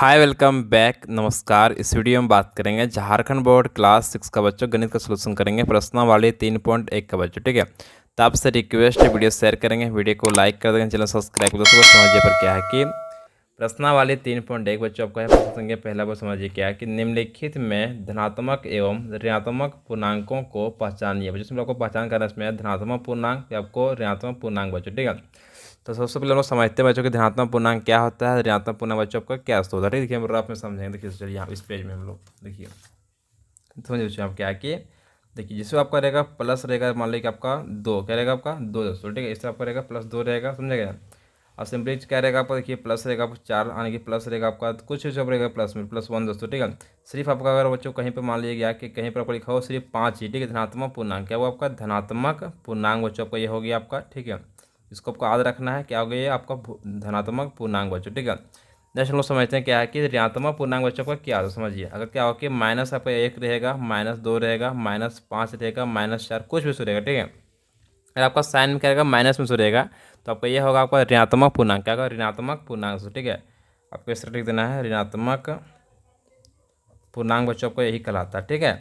Hi welcome back. नमस्कार। इस video में बात करेंगे झारखंड बोर्ड क्लास 6 का बच्चों गणित का सलूशन करेंगे प्रश्नावली 3.1 का बच्चों। ठीक है, तो आपसे रिक्वेस्ट है वीडियो शेयर करेंगे, वीडियो को लाइक कर देंगे, चैनल सब्सक्राइब कर दोस्तों। समझिए पर क्या है कि प्रश्नावली 3.1 बच्चों आपका है। प्रश्न संख्या पहला बार समझिए क्या है कि निम्नलिखित में धनात्मक एवं ऋणात्मक पूर्णांकों को पहचानिए। बच्चों आपको पहचान करना इसमें धनात्मक पूर्णांक आपको ऋणात्मक पूर्णांक बच्चों। ठीक है, तो सबसे पहले हम लोग समझते हैं बच्चों कि धनात्मक पूर्णांक क्या होता है, ऋणात्मक पूर्णांक बच्चों आपका क्या होता है। देखिए हम रफ में समझेंगे। देखिए चलिए यहाँ इस पेज में हम लोग देखिए समझिए बच्चों आप क्या है कि देखिए जिसमें आपका रहेगा प्लस रहेगा, मान लीजिए कि आपका दो क्या रहेगा आपका दो दोस्तों। ठीक है, इससे आपका रहेगा प्लस दो रहेगा, समझेगा। और सिंपली क्या रहेगा आपका, देखिए प्लस रहेगा आपका चार, आने की प्लस रहेगा आपका कुछ सब रहेगा प्लस में प्लस वन दोस्तों। ठीक है, सिर्फ आपका अगर बच्चों कहीं पर मान लीजिए गया कि कहीं पर आपको लिखा हो सिर्फ पाँच ही। ठीक है, धनात्मक पूर्णांक क्या वो आपका धनात्मक पूर्णांक बच्चों आपका ये हो गया आपका। ठीक है, इसको आपको याद रखना है, क्या हो गया ये आपका धनात्मक पूर्णांक बच्चों। ठीक है, नेक्स्ट हम लोग समझते हैं क्या है कि ऋणात्मक पूर्णांक बच्चों का क्या होता है। समझिए अगर क्या हो कि माइनस आपका एक रहेगा, माइनस दो रहेगा, माइनस पाँच रहेगा, माइनस चार, कुछ भी शो रहेगा। ठीक है, अगर आपका साइन में क्या रहेगा माइनस में शो रहेगा तो आपका ये होगा आपका ऋणात्मक पूर्णांक। क्या होगा ऋणात्मक पूर्णांक। ठीक है, आपको इस तरह लिख देना है ऋणात्मक पूर्णांक बच्चों को यही कहलाता है। ठीक है,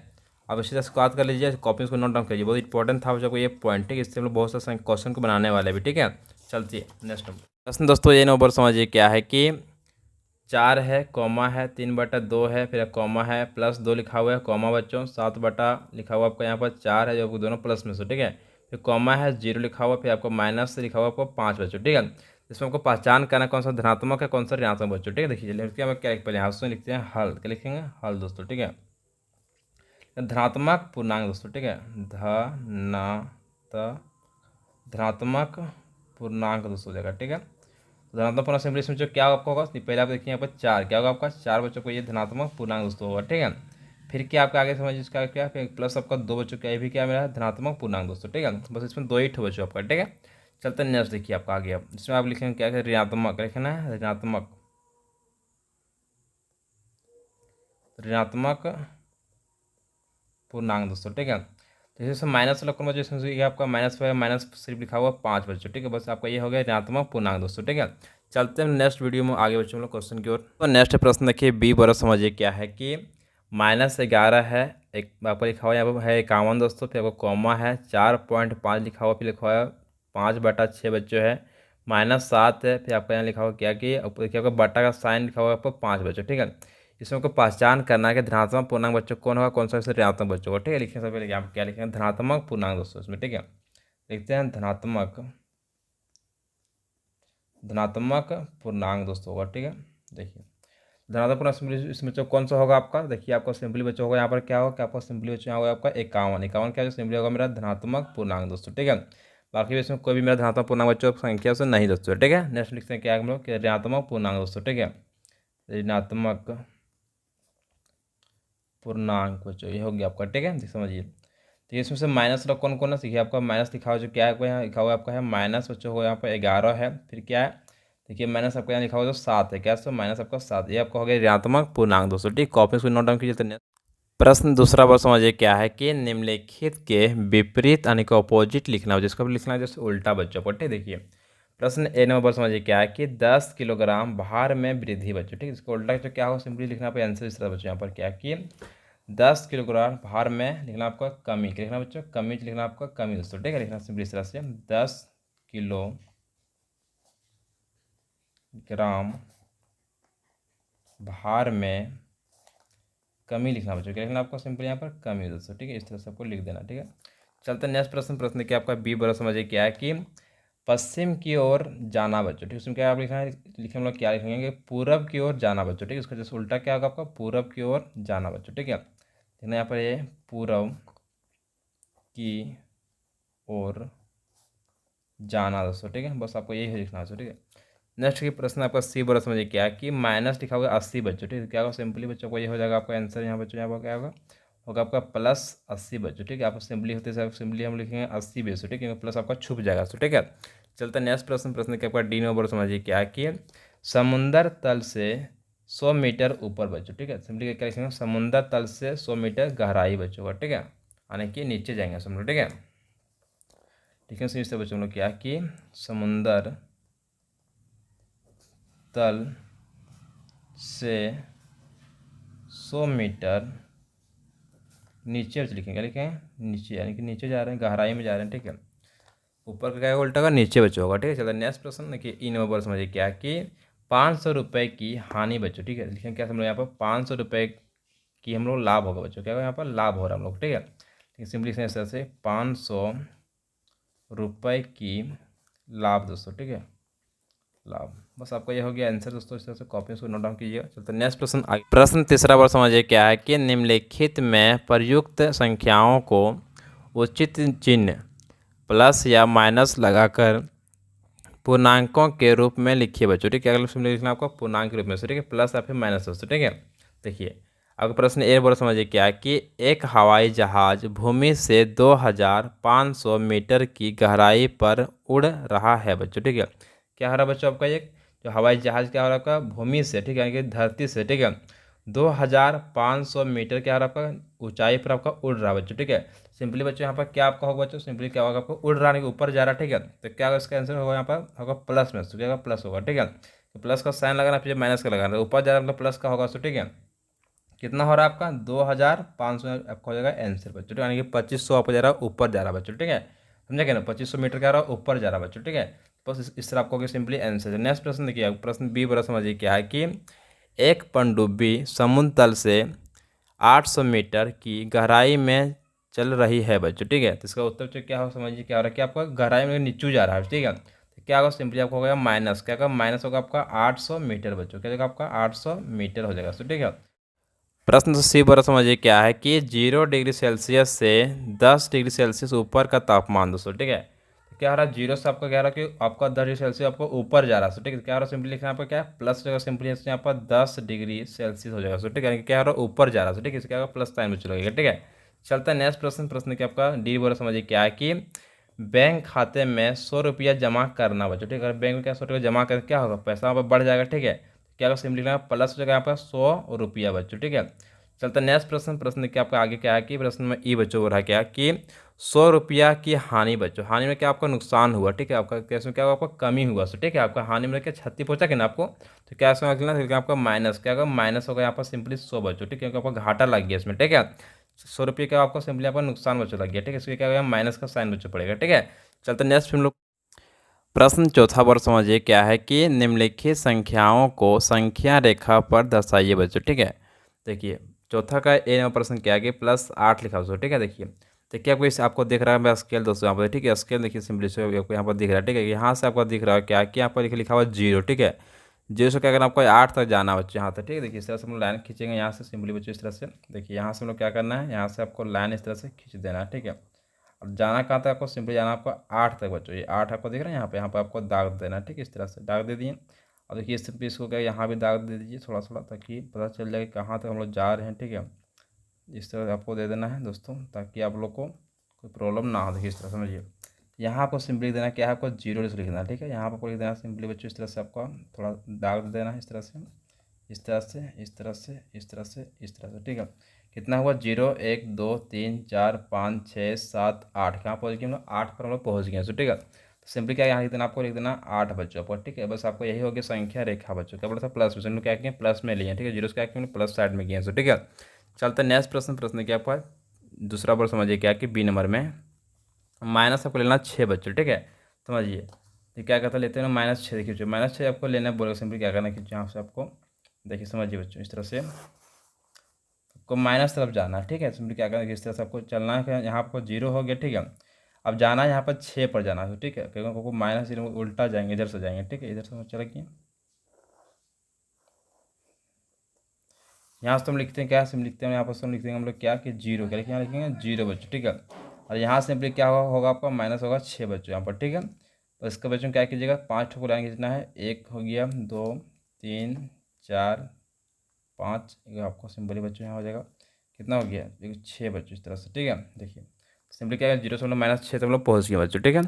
अब इसी तरह से बात कर लीजिए, कॉपी को नोट डाउन कीजिए, बहुत इंपॉर्टेंट था बच्चों को ये पॉइंट। ठीक है, इससे हम लोग बहुत सारे क्वेश्चन को बनाने वाले भी। ठीक है, चलती है नेक्स्ट प्रश्न दोस्तों। ये नंबर समझिए क्या है कि चार है, कॉमा है, 3/2 है, फिर कॉमा है, प्लस दो लिखा हुआ है, कॉमा बच्चों 7 लिखा हुआ आपका यहाँ पर चार है जो दोनों प्लस में से। ठीक है, फिर कॉमा है, जीरो लिखा हुआ, फिर आपको माइनस से लिखा हुआ आपको पाँच बच्चों। ठीक है, इसमें आपको पहचान करना कौन सा धनात्मक है कौन सा ऋणात्मक बच्चों। ठीक है, देखिए चलिए हम क्या पहले हाथ में लिखते हैं हल, क्या लिखेंगे हल दोस्तों। ठीक है, धनात्मक पूर्णांक दोस्तों। ठीक है, धनात्मक पूर्णांक दोस्तों हो जाएगा। ठीक है, धनात्मक पूर्णांक सिंपली इसमें जो क्या आपका होगा पहले आप देखिए यहाँ पर चार क्या होगा आपका चार बच्चों को ये धनात्मक पूर्णांक दोस्तों होगा। ठीक है, फिर क्या आपका आगे समझिए इसका क्या फिर प्लस आपका दो बच्चों का ये भी क्या मेरा धनात्मक पूर्णांक दोस्तों। ठीक है, बस इसमें दो ही ठो बच्चों आपका। ठीक है, चलते नेक्स्ट देखिए आपका आगे अब इसमें आप लिखेंगे क्या ऋणात्मक लिखना है ऋणात्मक ऋणात्मक पूर्णांक दोस्तों। ठीक है, तो जैसे माइनस वाला कौन जैसे ये आपका माइनस है, माइनस सिर्फ लिखा हुआ पाँच बच्चों। ठीक है, बस आपका ये हो गया ऋणात्मक पूर्णांक दोस्तों। ठीक है, चलते हैं नेक्स्ट वीडियो में आगे बच्चों लोग क्वेश्चन की ओर। तो नेक्स्ट प्रश्न देखिए बी बड़ा समझिए क्या है कि -11 है, एक आपका लिखा हुआ यहाँ पर है 51 दोस्तों, फिर आपको कॉमा है 4.5 लिखा हुआ, फिर लिखा हुआ है 5/6 बच्चों है, -7 है, फिर आपका यहाँ लिखा हुआ क्या कि देखिए आपका बटा का साइन लिखा हुआ है आपको पाँच बच्चों। ठीक है, इसमें आपको पहचान करना है कि धनात्मक पूर्णांक बच्चों कौन होगा कौन सा इससे ऋणात्मक बच्चों को। ठीक है, लिखने से पहले आप क्या लिखेंगे धनात्मक पूर्णांक दोस्तों इसमें। ठीक है, लिखते हैं धनात्मक पूर्णांक दोस्तों होगा। ठीक है, देखिए धनात्मक पूर्णांक सिंपली इसमें जो कौन सा होगा आपका देखिए आपका सिंपली बच्चों होगा यहाँ पर क्या होगा कि आपका सिंपली बच्चों यहाँ होगा आपका 51 51 क्या सिंपली होगा मेरा धनात्मक पूर्णांक दोस्तों। ठीक है, बाकी भी इसमें कोई भी मेरा धनात्मक पूर्णांक बच्चों संख्या से नहीं दोस्तों। ठीक है, नेक्स्ट लिखते हैं क्या हम लोग ऋणात्मक पूर्णांक दोस्तों। ठीक है, ऋणात्मक पूर्णांक बच्चों ये हो गया आपका। ठीक है, समझिए तो इसमें से माइनस का कौन कौन है देखिए आपका माइनस लिखा हुआ जो क्या है यहाँ लिखा हुआ आपका है माइनस बच्चों को यहाँ पर 11 है, फिर क्या है देखिए माइनस आपका यहाँ लिखा हुआ जो 7 है, क्या सो माइनस आपका 7, ये आपका हो गया ऋणात्मक पूर्णांक दोस्तों। ठीक, कॉपी को नोट डाउन कीजिए। प्रश्न दूसरा बार समझिए क्या है कि निम्नलिखित के विपरीत यानी कि अपोजिट लिखना हो, जिसको भी लिखना है जैसे उल्टा बच्चों को। ठीक, देखिए प्रश्न ए नंबर समझिए क्या है कि 10 किलोग्राम भार में वृद्धि बच्चों। ठीक, इसको उल्टा जो क्या हो सिंपली लिखना पे आंसर इस तरह बच्चों यहाँ पर क्या है कि 10 किलोग्राम भार में लिखना आपका कमी, क्या लिखना बच्चों कमी, लिखना आपका कमी दोस्तों। ठीक है, लिखना सिंपली इस तरह से 10 किलोग्राम भार में कमी लिखना बच्चों, क्या लिखना आपको सिंपल यहाँ पर कमी दोस्तों। ठीक है, इस तरह से आपको लिख देना। ठीक है, चलते हैं नेक्स्ट प्रश्न क्या आपका बी बड़ा समझिए क्या है कि पश्चिम की ओर जाना बच्चों। ठीक है, उसमें क्या आप लिखना है लिखे हम लोग क्या लिखेंगे पूरब की ओर जाना बच्चों। ठीक है, इसका जैसे उल्टा क्या होगा आपका पूरब की ओर जाना बच्चों। ठीक है, देखना यहाँ पर ये पूरब की ओर जाना दोस्तों। ठीक है, बस आपको यही लिखना है। ठीक है, नेक्स्ट की प्रश्न आपका सी बड़ा समझिए क्या है कि माइनस लिखा होगा 80 बच्चों। ठीक है, क्या होगा सिंपली बच्चों को ये हो जाएगा आपका आंसर यहाँ बच्चों यहाँ पर क्या होगा आपका +80 बच्चों। ठीक है, आप सिंपली होते हैं सिंपली हम लिखेंगे 80 बेसो। ठीक है, प्लस आपका छुप जाएगा। तो ठीक है, चलते नेक्स्ट प्रश्न क्या आपका डी नंबर समझिए क्या है कि समुंदर तल से 100 मीटर ऊपर बच्चों। ठीक है, सिंपली क्या लिखेंगे समुंदर तल से 100 मीटर गहराई बच्चों का। ठीक है, यानी कि नीचे जाएंगे सब लोग। ठीक है, ठीक है, इससे बच्चों लोग क्या कि समुंदर तल से 100 मीटर नीचे लिखेंगे, क्या लिखेंगे, नीचे, यानी कि नीचे जा रहे हैं, गहराई में जा रहे हैं, ठीक है। ऊपर का क्या उल्टा होगा, नीचे बच्चों होगा, ठीक है। चलो नेक्स्ट प्रश्न देखिए, ई नंबर पर समझिए क्या कि 500 रुपये की हानि बच्चों, ठीक है। लिखेंगे क्या हम लोग यहाँ पर 500 रुपये की हम लोग लाभ होगा बच्चों, क्या होगा यहाँ पर लाभ हो रहा है हम लोग, ठीक है। ठीक है, सिंपली इस तरह से 500 रुपये की लाभ दोस्तों, ठीक है, लाभ। बस आपका ये हो गया आंसर दोस्तों। इस तरह से कॉपी को नोट डाउन कीजिएगा। चलते नेक्स्ट प्रश्न आगे। प्रश्न तीसरा बार समझिए क्या है कि निम्नलिखित में प्रयुक्त संख्याओं को उचित चिन्ह प्लस या माइनस लगाकर पूर्णांकों के रूप में लिखिए बच्चों, ठीक है। अगला प्रश्न लिखना आपको पूर्णांक के रूप में, ठीक है, प्लस या फिर माइनस दोस्तों, ठीक है। देखिए अब प्रश्न ए बार समझिए क्या है कि एक हवाई जहाज भूमि से 2500 मीटर की गहराई पर उड़ रहा है बच्चों, ठीक है। क्या हो रहा है बच्चों आपका, एक जो हवाई जहाज क्या हो रहा है आपका भूमि से, ठीक है, यानी कि धरती से, ठीक है, 2500 मीटर क्या हो रहा है आपका ऊंचाई पर आपका उड़ रहा है बच्चों, ठीक है। सिंपली बच्चों यहाँ पर क्या आपका होगा बच्चों, सिंपली क्या होगा आपको उड़ रहा है ऊपर जा रहा है, ठीक है। तो क्या होगा इसका आंसर होगा यहाँ पर होगा प्लस में, तो क्या होगा प्लस होगा, ठीक है। तो प्लस का साइन लगाना फिर माइनस का लगाना, ऊपर जा रहा है मतलब प्लस का होगा, तो ठीक है। कितना हो रहा है आपका 2500 आपका हो जाएगा आंसर बच्चों, ठीक है, यानी कि 2500 आपको जा रहा है ऊपर जा रहा है बच्चों, ठीक है। समझा क्या ना, 2500 मीटर क्या रहा है ऊपर जा रहा है बच्चों, ठीक है। बस इस तरह आपको सिंपली आंसर। नेक्स्ट प्रश्न देखिए, प्रश्न बी बड़ा समझिए क्या है कि एक पनडुब्बी समुद्र तल से 800 मीटर की गहराई में चल रही है बच्चों, ठीक है। तो इसका उत्तर क्या हो समझिए क्या हो रहा है कि आपका गहराई में नीचे जा रहा है, ठीक है। तो क्या होगा सिंपली आपको होगा माइनस, क्या होगा माइनस होगा आपका 800 मीटर बच्चों, क्या होगा आपका 800 मीटर हो जाएगा, ठीक है। प्रश्न सी पर समझिए क्या है कि 0 डिग्री सेल्सियस से 10 डिग्री सेल्सियस ऊपर का तापमान दोस्तों, ठीक है। तो क्या हो रहा है जीरो से आपका क्या हो रहा है कि आपका 10 डिग्री सेल्सियस आपको ऊपर जा रहा है, ठीक है। क्या हो रहा है सिंपली लिखना आपका क्या है प्लस जगह सिंपली यहाँ पर 10 डिग्री सेल्सियस हो जाएगा, ठीक है, क्या हो रहा है ऊपर जा रहा है, ठीक है। क्या होगा प्लस साइन में चलेगा, ठीक है। चलता है नेक्स्ट प्रश्न। प्रश्न क्या आपका डी बोला समझिए क्या है कि बैंक खाते में 100 रुपया जमा करना बच्चों, ठीक है। बैंक में क्या 100 रुपया जमा कर क्या होगा पैसा वहाँ पर बढ़ जाएगा, ठीक है। क्या होगा सिंपली लिखना प्लस हो जाएगा यहाँ पर 100 रुपया बच्चों, ठीक है। चलता नेक्स्ट प्रश्न। प्रश्न क्या आपका आगे क्या है कि प्रश्न में ई बच्चों हो रहा है क्या कि 100 रुपया की हानि बच्चों, हानि में क्या आपका नुकसान हुआ, ठीक है, आपका कैसे क्या हुआ आपका कमी हुआ, तो ठीक है, आपका हानि में क्या क्षति पहुंचा कि ना आपको, तो क्या इसमें लिखना आपका माइनस, क्या होगा माइनस होगा यहाँ पर सिंपली 100 बच्चों, ठीक है, क्योंकि आपका घाटा लग गया इसमें, ठीक है। 100 रुपये का आपको सिंपली आपका नुकसान बच्चों लग गया, ठीक है। इसलिए क्या होगा माइनस का साइन बच्चों पड़ेगा, ठीक है। चलते नेक्स्ट हम लोग प्रश्न चौथा पर समझिए क्या है कि निम्नलिखित संख्याओं को संख्या रेखा पर दर्शाइए बच्चों, ठीक है। देखिए चौथा का ए नंबर प्रश्न क्या है कि +8 लिखा हो, ठीक है। देखिए आपको इस आपको दिख रहा है स्केल दोस्तों यहाँ पर, ठीक है। स्केल देखिए सिंपली से आपको यहाँ पर दिख रहा है, ठीक है। यहाँ से आपको दिख रहा है क्या कि यहाँ पर लिखा हुआ 0, ठीक है। 0 से क्या करना आपको 8 तक जाना बच्चों यहाँ तक, ठीक है। देखिए इस तरह से हम लोग लाइन खींचेंगे यहाँ से सिंपली बच्चों, इस तरह से देखिए यहाँ से हम लोग क्या करना है, यहाँ से आपको लाइन इस तरह से खींच देना है, ठीक है। अब जाना कहाँ तक आपको सिंपली जाना आपको 8 तक बच्चों, ये 8 आपको दिख रहा है यहाँ पे आपको दाग देना है, ठीक है। इस तरह से दाग दे दिए। अब देखिए इस पे इसको क्या यहाँ भी दाग दे दीजिए थोड़ा थोड़ा, ताकि पता चल जाए कहाँ तक हम लोग जा रहे हैं, ठीक है। इस तरह आपको दे देना है दोस्तों, ताकि आप लोग को कोई प्रॉब्लम ना हो। देखिए इस तरह समझिए, यहाँ आपको सिंपली देना क्या है आपको 0 लिखना है, ठीक है। यहाँ पर लिख देना सिंपली बच्चों, इस तरह से आपको थोड़ा दाग दे देना है, इस तरह से इस तरह से इस तरह से इस तरह से इस तरह से, ठीक है। कितना हुआ 0 1 2 3 4 5 6 7 8, कहाँ पहुँच गए हम लोग 8 पर हम लोग पहुँच गए, ठीक है। तो सिंपली क्या यहाँ लिख देना आपको लिख देना 8 बच्चों पर, ठीक है। बस आपको यही हो गया संख्या रेखा बच्चों, क्या बोला था प्लस में, हम क्या किए प्लस में लिए, ठीक है। 0 से क्या किए प्लस साइड में किए, ठीक है। चलते नेक्स्ट प्रश्न। प्रश्न क्या आपका दूसरा बार समझिए क्या कि बी नंबर में माइनस आपको लेना 6 बच्चों, ठीक है। समझिए तो क्या कहता लेते हैं ना -6, देखिए -6 आपको लेना बोलेगा, सिंपली क्या करना कि यहाँ से आपको देखिए समझिए बच्चों, इस तरह से आपको माइनस तरफ जाना है, ठीक है। सिंपली क्या करना कि इस तरह से आपको चलना है, यहाँ आपको 0 हो गया, ठीक है। अब जाना है यहाँ पर 6 पर जाना है, ठीक है, क्योंकि आपको -0 उल्टा जाएंगे, इधर से जाएंगे, ठीक है। इधर से चलेंगे यहाँ से तो हम लिखते हैं क्या सिम लिखते हैं यहाँ पर हम लिखते हैं हम लोग क्या कि 0, क्या लिखेंगे यहाँ लिखेंगे 0 बच्चों, ठीक है। और यहाँ सिंपली क्या होगा आपका माइनस होगा 6 बच्चों यहाँ पर, ठीक है। तो इसका बच्चों क्या कीजिएगा 5 ठो लाइन खींचना है, 1 हो गया 2 3 4 5, आपको सिंपली बच्चों यहाँ हो जाएगा कितना हो गया 6 बच्चों, इस तरह से, ठीक है। देखिए सिंपली क्या है 0 से हम लोग -6 तक हम लोग पहुँच गए बच्चों, ठीक है।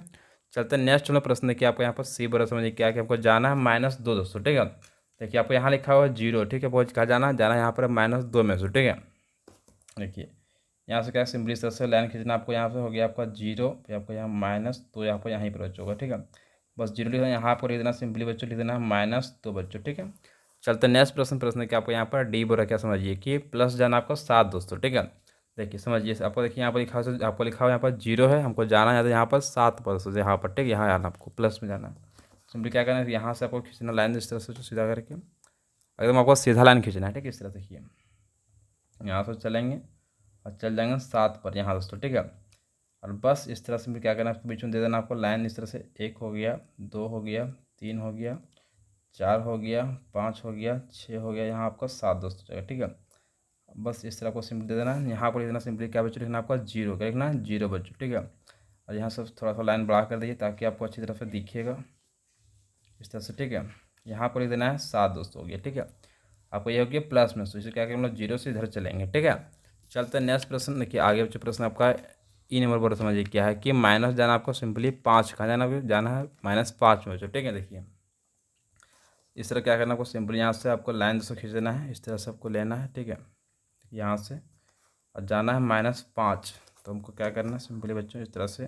चलते हैं नेक्स्ट वाला प्रश्न देखिए आपको यहाँ पर सी बड़ा समझिए क्या कि आपको जाना है -2 दोस्तों, ठीक है। देखिए आपको यहाँ लिखा हुआ है 0, ठीक है। पहुँच कहाँ जाना जाना यहाँ पर -2 में से, ठीक है। देखिए यहाँ से क्या सिंपली इस तरह से लाइन खींचना, आपको यहाँ से हो गया आपका 0, फिर आपको यहाँ -2 यहाँ पर यहीं पर बच्चों होगा, ठीक है। बस 0 लिखना, यहाँ पर लिख देना सिंपली बच्चों लिख देना -2 बच्चों, ठीक है। चलते नेक्स्ट प्रश्न क्या आपको यहाँ पर डी बोल रहा है, क्या समझिए कि प्लस जाना आपको 7 दोस्तों, ठीक है। देखिए समझिए, आपको देखिए यहाँ पर लिखा हुआ, आपको लिखा हुआ यहाँ पर 0 है, हमको जाना है यहाँ पर 7 पर दोस्तों, यहाँ पर, ठीक है, यहाँ आना आपको प्लस में जाना है। सिंपली क्या करना है, यहाँ से आपको खींचना लाइन इस तरह से सीधा करके, एकदम आपको सीधा लाइन खींचना है, ठीक है। इस तरह देखिए यहाँ से चलेंगे और चल जाएंगे 7 पर यहाँ दोस्तों, ठीक है। और बस इस तरह से क्या करना है, बीच में दे देना आपको लाइन इस तरह से, 1 हो गया, 2 हो गया, 3 हो गया, 4 हो गया, 5 हो गया, 6 हो गया, यहाँ आपका 7 दोस्तों जाएगा, ठीक है। बस इस तरह को सिंपली दे देना है। यहाँ पर लिखना सिंपली क्या बच्चों लिखना आपका 0, क्या लिखना है 0 बच्चों, ठीक है। और यहाँ से थोड़ा सा लाइन बढ़ा कर दीजिए ताकि आपको अच्छी तरह से दिखेगा इस तरह से, ठीक है। यहाँ पर लिख देना है 7 दोस्तों हो गया, ठीक है। आपको ये हो गया प्लस में, तो इसे क्या करेंगे हम लोग 0 से इधर चलेंगे, ठीक है। चलते हैं नेक्स्ट प्रश्न। देखिए आगे बच्चे प्रश्न आपका ई नंबर पर समझिए क्या है कि माइनस जाना आपको सिंपली 5, कहाँ जाना है -5 में बच्चों, ठीक है। देखिए इस तरह क्या करना आपको, सिंपली यहाँ से आपको लाइन दोस्तों खींच देना है, इस तरह से आपको लेना है, ठीक है, यहाँ से, और जाना है -5। तो हमको क्या करना है सिंपली बच्चों इस तरह से,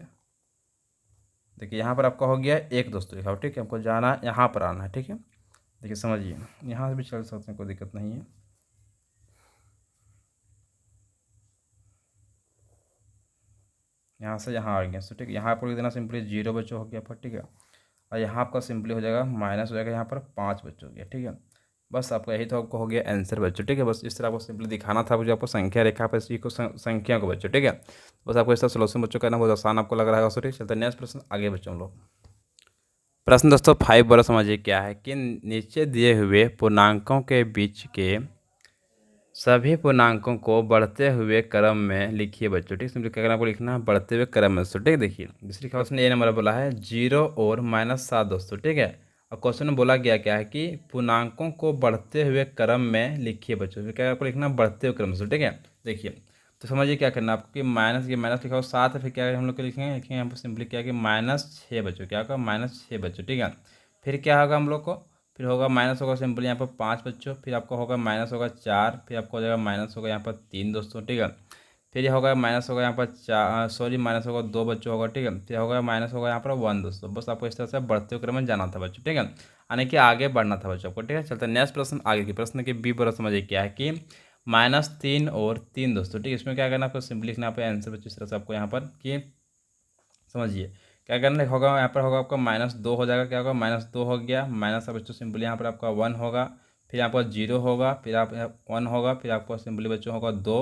देखिए यहाँ पर आपका हो गया 1 दोस्तों लिखा हो, ठीक है। हमको जाना है यहाँ पर आना है, ठीक है। देखिए समझिए यहाँ से भी चल सकते हैं, कोई दिक्कत नहीं है। यहाँ से यहाँ आ गया तो ठीक है, यहाँ पर लिख देना सिंपली 0 बच्चों हो गया पर, ठीक है। और यहाँ आपका सिंपली हो जाएगा माइनस हो जाएगा यहाँ पर 5 बच्चों हो गया, ठीक है। बस आपका यही तो आपको हो गया आंसर बच्चों, ठीक है। बस इस तरह आपको सिंपली दिखाना था जो आपको संख्या रेखा पर इसी को संख्या को बच्चों, ठीक है। बस आपको इस तरह सोल्यूशन बच्चों करना बहुत आसान आपको लग रहा है, ठीक। चलते नेक्स्ट प्रश्न आगे बच्चों लोग। प्रश्न दोस्तों 5 बड़ा समझिए क्या है कि नीचे दिए हुए पूर्णांकों के बीच के सभी पूर्णांकों को बढ़ते हुए क्रम में लिखिए बच्चों, ठीक। सिंपली क्या करना आपको लिखना है बढ़ते हुए क्रम में दोस्तों, ठीक। देखिए दूसरी क्वेश्चन ए नंबर बोला है 0 और -7 दोस्तों, ठीक है। और क्वेश्चन में बोला गया क्या है कि पूर्णांकों को बढ़ते हुए क्रम में लिखिए बच्चों, क्या आपको लिखना बढ़ते हुए क्रम दोस्तों, ठीक है। देखिए तो समझिए क्या करना आपको कि माइनस लिखा हुआ 7 है, फिर क्या हम लोग को लिखेंगे यहाँ पर सिंपली क्या कि -6 बच्चों, क्या होगा -6 बच्चों, ठीक है। फिर क्या होगा हम लोग को, फिर होगा माइनस होगा सिंपली यहाँ पर 5 बच्चों, फिर आपको होगा माइनस होगा 4, फिर आपको हो जाएगा माइनस होगा यहाँ पर 3 दोस्तों, ठीक है। फिर होगा माइनस होगा यहाँ पर 4, सॉरी माइनस होगा 2 बच्चों होगा, ठीक है। फिर होगा माइनस होगा यहाँ पर 1 दोस्तों। बस आपको इस तरह से बढ़ते हुए क्रम में जाना था बच्चों, ठीक है, यानी कि आगे बढ़ना था बच्चों को, ठीक है। चलते नेक्स्ट प्रश्न आगे की प्रश्न के बी पर समझिए क्या है कि -3 और 3 दोस्तों, ठीक है। इसमें क्या करना आपको सिंपली लिखना पे आंसर बच्चों इस तरह से आपको यहाँ पर कि समझिए क्या करना होगा, यहाँ पर होगा आपका -2 हो जाएगा, क्या होगा -2 हो गया, माइनस का बच्चों सिंपली यहाँ पर आपका 1 होगा, फिर यहाँ पर 0 होगा, फिर आप 1 होगा, फिर आपको सिंपली बच्चों होगा 2,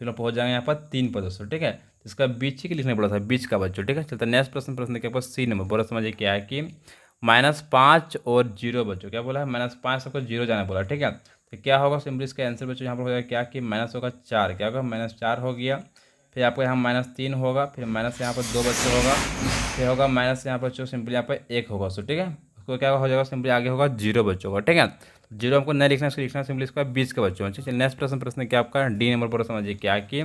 फिर आप हो जाएंगे यहाँ पर 3 पर दोस्तों, ठीक है। इसका बीच ही के लिखने पड़ा था, बीच का बच्चों, ठीक है। चलते नेक्स्ट प्रश्न के पास सी नंबर बोला समझिए क्या है कि -5 और 0 बच्चों, क्या बोला है -5 सबको 0 जाना बोला, ठीक है। तो क्या होगा सिंपली इसका आंसर बच्चों यहाँ पर हो जाएगा क्या कि माइनस होगा 4, क्या होगा -4 हो गया, फिर आपको यहाँ -3 होगा, फिर माइनस यहाँ पर 2 बच्चों होगा, फिर होगा माइनस यहाँ पर सिंपली यहाँ पर 1 होगा सो, ठीक है। उसको क्या हो जाएगा सिंपली आगे होगा 0 बच्चों का, ठीक है। 0 हमको नहीं लिखना, इसको लिखना सिंपली इसका 20 का बच्चों, ठीक है। नेक्स्ट प्रश्न क्या आपका डी नंबर पर समझिए क्या कि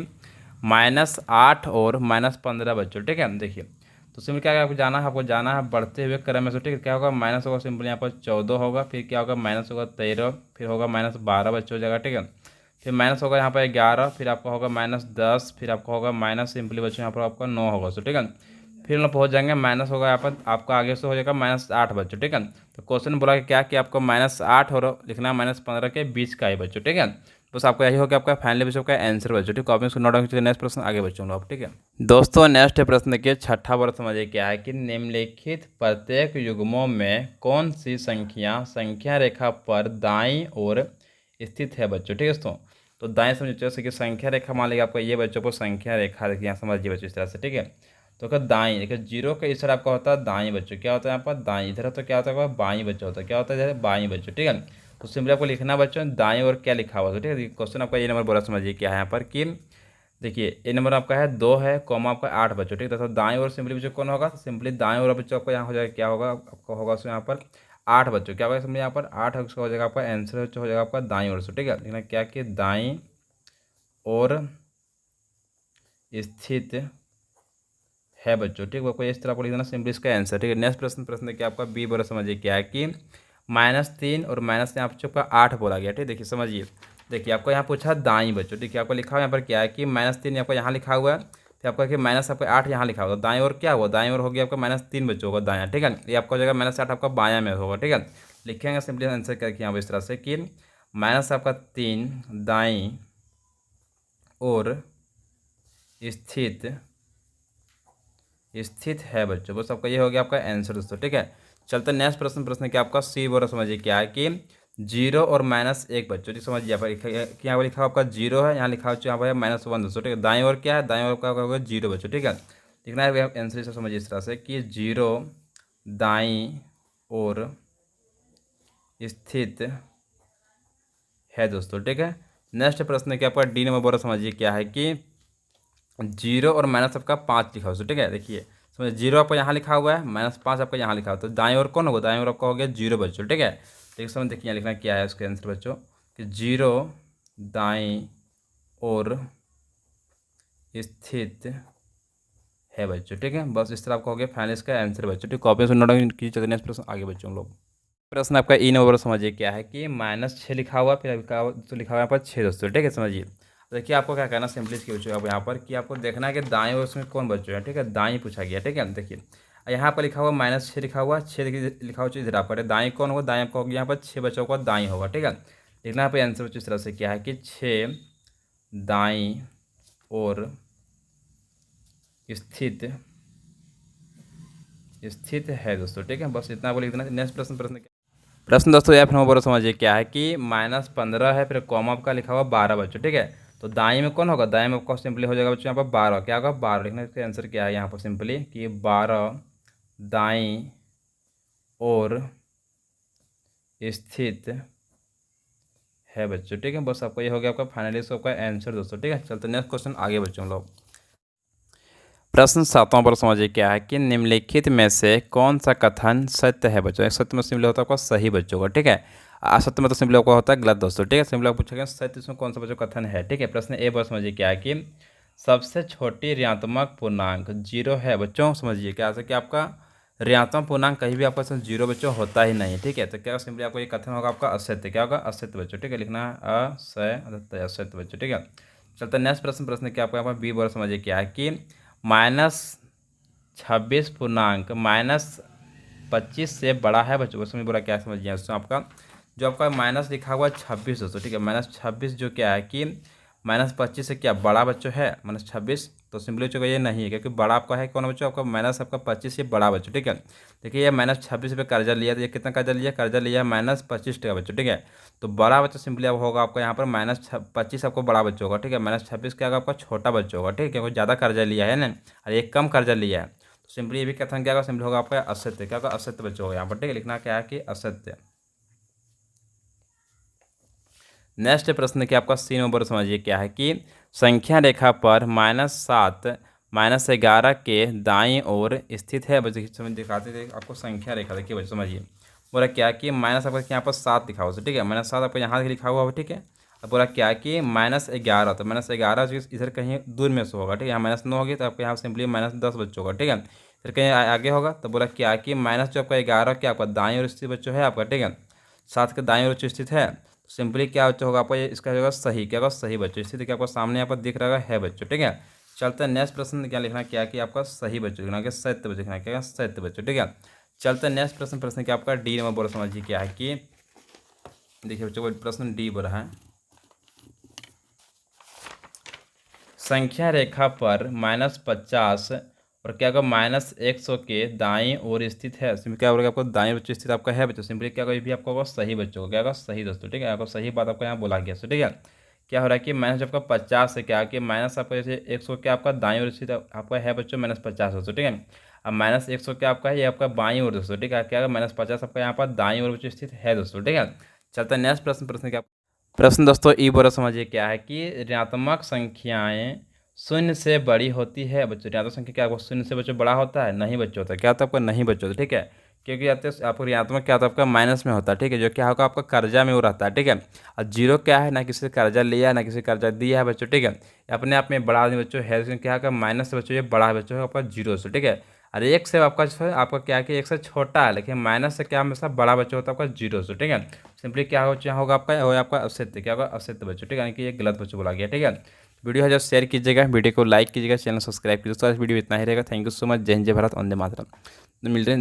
-8 और -15 बच्चों, ठीक है। देखिए तो सिंपली क्या आपको जाना है बढ़ते हुए क्रम में से, ठीक है। क्या होगा माइनस होगा सिंपली यहाँ पर 14 होगा, फिर क्या होगा माइनस होगा 13, फिर होगा -12 बच्चों हो जाएगा, ठीक है। फिर माइनस होगा यहाँ पर 11, फिर आपका होगा -10, फिर आपका होगा माइनस सिंपली बच्चों यहाँ पर आपका 9 होगा सो, ठीक है। फिर हम लोग पहुँच जाएंगे माइनस होगा यहाँ पर आपका आगे से हो जाएगा -8 बच्चों, ठीक है। तो क्वेश्चन बोला कि क्या कि आपको -8 और लिखना -15 के बीच का है बच्चों, ठीक है। बस आपको यही होगा आपका फाइनली बच्चों का आंसर बच्चों, ठीक है। आप इसको नोट डाउन कीजिए। नेक्स्ट प्रश्न आगे बच्चों लोग, ठीक है। दोस्तों नेक्स्ट प्रश्न देखिए छठा वर्ग समझिए क्या है कि निम्नलिखित प्रत्येक युग्मों में कौन सी संख्या रेखा पर दाईं ओर स्थित है बच्चों, ठीक है दोस्तों। तो दाएं समझिए जैसे कि संख्या रेखा मान लीजिए आपको ये बच्चों को संख्या रेखा देखिए यहाँ समझिए बच्चों इस तरह से, ठीक है। तो क्या दाईं देखिए 0 का इस तरह आपका होता है दाईं बच्चों, क्या होता है यहाँ पर दाईं, इधर तो क्या होता है बाईं बच्चों होता है, क्या होता है इधर बाईं बच्चों, ठीक है। तो सिंपली आपको लिखना बच्चों दाईं ओर क्या लिखा हुआ है, ठीक है। क्वेश्चन आपका ये नंबर बोला समझिए क्या है यहाँ पर कि देखिए ए नंबर आपका है 2 है कॉमा आपका 8 बच्चों, ठीक है। तो दाएं ओर सिंपली बच्चों कौन होगा, सिंपली दाएं ओर बच्चों आपको यहाँ हो जाएगा क्या होगा आपको होगा यहाँ पर 8 बच्चों, क्या होगा सिंपली यहाँ पर 8 हो जाएगा आपका आंसर हो जाएगा आपका दाईं ओर से, ठीक है। लिखना क्या कि दाईं ओर स्थित है बच्चों, ठीक है। आपको इस तरह को लिखना सिंपली इसका आंसर, ठीक है। नेक्स्ट प्रश्न क्या आपका बी बोला समझिए क्या है कि -3 और माइनस यहाँ पर आपका 8 बोला गया, ठीक है। देखिए समझिए देखिए आपको यहाँ पूछा दाईं बच्चों, ठीक है। आपको लिखा हुआ यहाँ पर क्या है कि -3 आपको यहाँ लिखा हुआ है, फिर आपका कि माइनस आपका 8 यहाँ लिखा होगा, दाएं ओर क्या हुआ दाएं ओर हो गया आपका -3 बच्चों होगा दायां, ठीक है। ये आपका हो जाएगा -8 आपका बायां में होगा, ठीक है। लिखेंगे सिंपली आंसर करके यहाँ पर इस तरह से कि माइनस आपका 3 दाईं ओर स्थित है बच्चों। बस आपका ये हो गया आपका आंसर दोस्तों। ठीक है, चलते नेक्स्ट प्रश्न क्या आपका सी बोरा समझिए क्या है कि 0 और -1 बच्चों। ठीक समझिए, यहाँ पर यहाँ पर लिखा आपका 0 है, यहाँ लिखा हो यहाँ पर -1 दोस्तों। ठीक है, दाएं ओर क्या है, दाएं ओर का होगा 0 बच्चों। ठीक है, लिखना है आंसर इसे समझिए इस तरह से कि 0 दाईं ओर स्थित है दोस्तों। ठीक है, नेक्स्ट प्रश्न क्या आपका डी नंबर बोरा समझिए क्या है कि 0 और माइनस आपका 5 लिखा हुआ। ठीक है, देखिए समझिए 0 आपका यहाँ लिखा हुआ है, -5 आपका यहाँ लिखा हुआ है, तो दाएं ओर कौन होगा, दाएं ओर आपका हो गया 0 बच्चों। ठीक है, तो एक समझ देखिए यहाँ लिखना क्या है उसके आंसर बच्चों कि 0 दाएं ओर स्थित है बच्चों। ठीक है, बस इस तरह आपका हो गया फाइनल इसका आंसर बच्चों। ठीक, कॉपी से नोट कीजिए। चलते नेक्स्ट प्रश्न आगे बच्चों हम लोग। प्रश्न आपका ई नंबर समझिए क्या है कि -6 लिखा हुआ, फिर लिखा हुआ यहाँ पर 6 दोस्तों। ठीक है, समझिए देखिए आपको क्या करना सिंपली इसके बच्चों आप यहाँ पर कि आपको देखना है कि दाएं और उसमें कौन बच्चों है। ठीक है, दाएं पूछा गया। ठीक है, देखिए यहाँ पर लिखा हुआ -6 लिखा हुआ, 6 देखिए लिखा हुआ चीज़ इधर आपका दाएं कौन होगा, दाएं आपका होगा यहाँ पर 6 बच्चों का दाएं होगा। ठीक है, लिखना यहाँ पर आंसर बच्चों इस तरह से क्या है कि 6 दाएं और स्थित है दोस्तों। ठीक है, बस इतना बोले इतना। नेक्स्ट प्रश्न दोस्तों या फिर हम बोलो समझिए क्या है कि -15 है, फिर कॉमा आपका लिखा हुआ 12 बच्चों। ठीक है, तो दाएं में कौन होगा, दाएं में आपका सिंपली हो जाएगा बच्चों यहाँ पर 12। क्या होगा 12, लिखना इसका आंसर क्या है यहाँ पर सिंपली कि 12 दाएं और स्थित है बच्चों। ठीक है, बस आपको ये हो गया आपका फाइनली आपका आंसर दोस्तों। ठीक है, चलते नेक्स्ट क्वेश्चन आगे बच्चों लोग। प्रश्न 7वां पर समझिए क्या है कि निम्नलिखित में से कौन सा कथन सत्य है बच्चों। एक सत्य में सिंपली होता है आपका सही बच्चों का। ठीक है, असत्य में तो सिंपली आपका होता है गलत दोस्तों। ठीक है, सिंपली आप पूछेंगे सत्य इसमें कौन सा बच्चों कथन है। ठीक है, प्रश्न ए पर समझिए क्या है कि सबसे छोटी ऋणात्मक पूर्णांक 0 है बच्चों। समझिए क्या है कि आपका ऋणात्मक पूर्णांक कहीं भी आपका 0 बच्चों होता ही नहीं। ठीक है, तो क्या सिंपली आपको ये कथन होगा आपका असत्य। क्या होगा असत्य बच्चों। ठीक है, लिखना है असत्य बच्चों। ठीक है, चलते नेक्स्ट प्रश्न क्या आपको यहाँ पर बी पर समझिए क्या है कि -26 पूर्णांक -25 से बड़ा है बच्चों। उसमें बोला क्या समझिए उसमें आपका जो आपका माइनस लिखा हुआ है 26 दोस्तों। ठीक है, -26 जो क्या है कि -25 से क्या बड़ा बच्चों है -26, तो सिंपली बच्चों का ये नहीं है क्योंकि बड़ा आपका है कौन बच्चों आपका आपका 25 से बड़ा बच्चों। ठीक है, देखिए ये -26 पे कर्जा लिया, तो ये कितना कर्जा लिया, कर्जा लिया -25 बच्चों। ठीक है, तो बड़ा बच्चा सिंपली अब होगा आपका यहाँ पर -25 आपको बड़ा बच्चा होगा। ठीक है, -26 क्या होगा आपका छोटा बच्चा होगा। ठीक है, क्योंकि ज़्यादा कर्जा लिया है ना और एक कम कर्जा लिया है, तो सिंपली ये भी कथन क्या होगा सिंपली होगा आपका असत्य। क्या होगा असत्य बच्चा होगा यहाँ पर। ठीक है, लिखना क्या है कि असत्य। नेक्स्ट प्रश्न क्या आपका सी नंबर समझिए क्या है कि संख्या रेखा पर -7 -11 के दाईं ओर स्थित है बच्चे। समझ दिखाते थे आपको संख्या रेखा, देखिए बच्चे समझिए बोला क्या कि माइनस आपका यहाँ पर 7 लिखा हुआ है। ठीक है, -7 आपको यहाँ लिखा हुआ है। ठीक है, अब बोला क्या कि -11, तो -11 इधर कहीं दूर में से होगा। ठीक है, यहाँ -9 होगी तो आपको यहाँ सिंपली -10 बच्चों होगा। ठीक है, फिर कहीं आगे होगा तो बोला क्या कि माइनस जो आपका 11 क्या आपका दाईं ओर स्थित बच्चों है आपका। ठीक है, 7 के दाईं ओर स्थित है, सिंपली क्या बच्चों होगा आपको इसका होगा सही। क्या होगा सही बच्चों, स्थिति क्या आपको सामने यहाँ पर दिख रहा है बच्चों। ठीक है, चलते हैं नेक्स्ट प्रश्न क्या लिखना क्या कि आपका सही बच्चों लिखना क्या सत्य बच्चों लिखना क्या सत्य बच्चों। ठीक है, चलते हैं नेक्स्ट प्रश्न क्या आपका डी नंबर बोला समझिए क्या है कि देखिए बच्चों प्रश्न डी बोला है संख्या रेखा पर -50 और क्या होगा -100 के दाएं ओर स्थित है। सिंपली क्या होगा आपको दाएं ओर स्थित आपका है बच्चों। सिंपली क्या होगा ये भी आपको होगा सही बच्चों को। क्या होगा सही दोस्तों। ठीक है, आपको सही बात आपको यहाँ बोला गया। ठीक है, क्या हो रहा है कि माइनस आपका 50 से क्या कि माइनस आपका जैसे 100 क्या आपका दाएं ओर स्थित आपका है बच्चों -50 दोस्तों। ठीक है, अब -100 क्या आपका है ये आपका बाईं ओर दोस्तों। ठीक है, क्या होगा -50 आपका यहाँ पर दाईं ओर बच्चों स्थित है दोस्तों। ठीक है, चलता है नेक्स्ट प्रश्न क्या प्रश्न दोस्तों ई बोरा समझिए क्या है कि ऋणात्मक संख्याएं 0 से बड़ी होती है बच्चों। ऋणात्मक संख्या क्या आपको 0 से बच्चों बड़ा होता है नहीं बच्चों होता है। क्या होता है आपका नहीं बच्चों होता है। ठीक है, क्योंकि आपको ऋणात्मक क्या होता है आपका माइनस में होता है। ठीक है, जो क्या होगा आपका कर्जा में वो रहता है। ठीक है, और 0 क्या है ना किसी से कर्जा लिया ना किसी से कर्जा दिया है बच्चों। ठीक है, अपने आप में बड़ा बच्चों है क्या होगा माइनस से बच्चों ये बड़ा बच्चों है आपका 0 से। ठीक है, और 1 से आपका क्या है कि 1 से छोटा है, लेकिन माइनस से क्या हमेशा बड़ा बच्चा होता है आपका 0 से। ठीक है, सिंपली क्या होगा आपका वो आपका असत्य। क्या होगा असत्य बच्चों। ठीक है, यानी कि ये गलत बच्चों बोला गया। ठीक है, वीडियो है जो शेयर कीजिएगा, वीडियो को लाइक कीजिएगा, चैनल सब्सक्राइब कीजिएगा। तो आज वीडियो इतना ही रहेगा। Thank you so much. जय हिंद जय भारत, वंदे मातरम। मिलते हैं।